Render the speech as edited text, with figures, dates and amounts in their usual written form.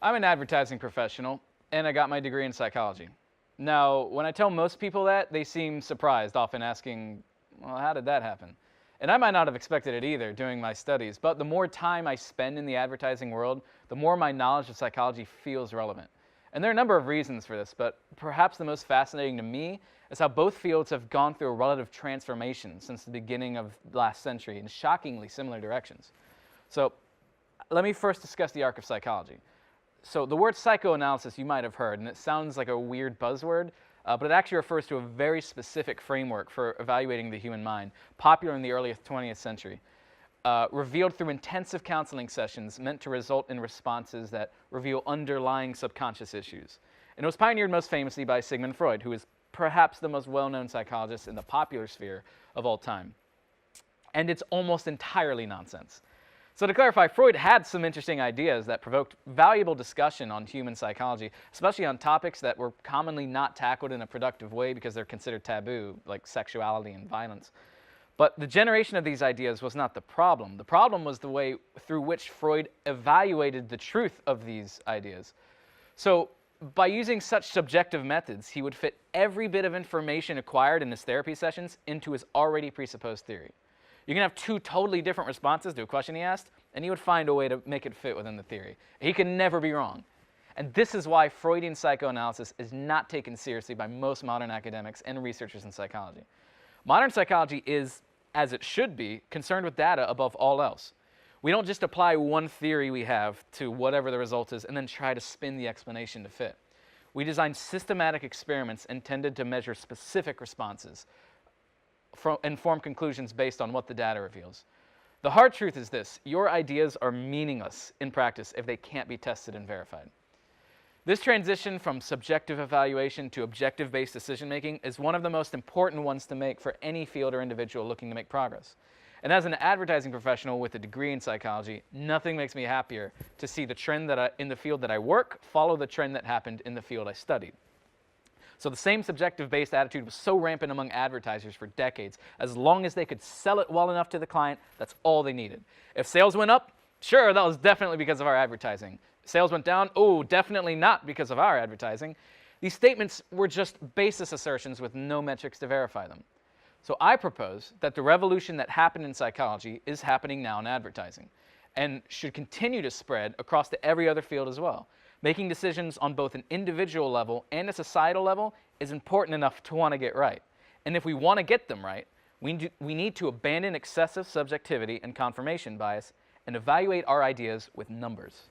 I'm an advertising professional, and I got my degree in psychology. Now, when I tell most people that, they seem surprised, often asking, well, how did that happen? And I might not have expected it either doing my studies, but the more time I spend in the advertising world, the more my knowledge of psychology feels relevant. And there are a number of reasons for this, but perhaps the most fascinating to me is how both fields have gone through a relative transformation since the beginning of last century in shockingly similar directions. So let me first discuss the arc of psychology. So the word psychoanalysis you might have heard, and it sounds like a weird buzzword, but it actually refers to a very specific framework for evaluating the human mind, popular in the early 20th century, revealed through intensive counseling sessions meant to result in responses that reveal underlying subconscious issues. And it was pioneered most famously by Sigmund Freud, who is perhaps the most well-known psychologist in the popular sphere of all time. And it's almost entirely nonsense. So to clarify, Freud had some interesting ideas that provoked valuable discussion on human psychology, especially on topics that were commonly not tackled in a productive way because they're considered taboo, like sexuality and violence. But the generation of these ideas was not the problem. The problem was the way through which Freud evaluated the truth of these ideas. So by using such subjective methods, he would fit every bit of information acquired in his therapy sessions into his already presupposed theory. You can have two totally different responses to a question he asked, and he would find a way to make it fit within the theory. He can never be wrong. And this is why Freudian psychoanalysis is not taken seriously by most modern academics and researchers in psychology. Modern psychology is, as it should be, concerned with data above all else. We don't just apply one theory we have to whatever the result is and then try to spin the explanation to fit. We design systematic experiments intended to measure specific responses and form conclusions based on what the data reveals. The hard truth is this: your ideas are meaningless in practice if they can't be tested and verified. This transition from subjective evaluation to objective-based decision-making is one of the most important ones to make for any field or individual looking to make progress. And as an advertising professional with a degree in psychology, nothing makes me happier to see the trend in the field that I work follow the trend that happened in the field I studied. So the same subjective-based attitude was so rampant among advertisers for decades. As long as they could sell it well enough to the client, that's all they needed. If sales went up, sure, that was definitely because of our advertising. Sales went down, oh, definitely not because of our advertising. These statements were just basis assertions with no metrics to verify them. So I propose that the revolution that happened in psychology is happening now in advertising and should continue to spread across to every other field as well. Making decisions on both an individual level and a societal level is important enough to want to get right. And if we want to get them right, we need to abandon excessive subjectivity and confirmation bias and evaluate our ideas with numbers.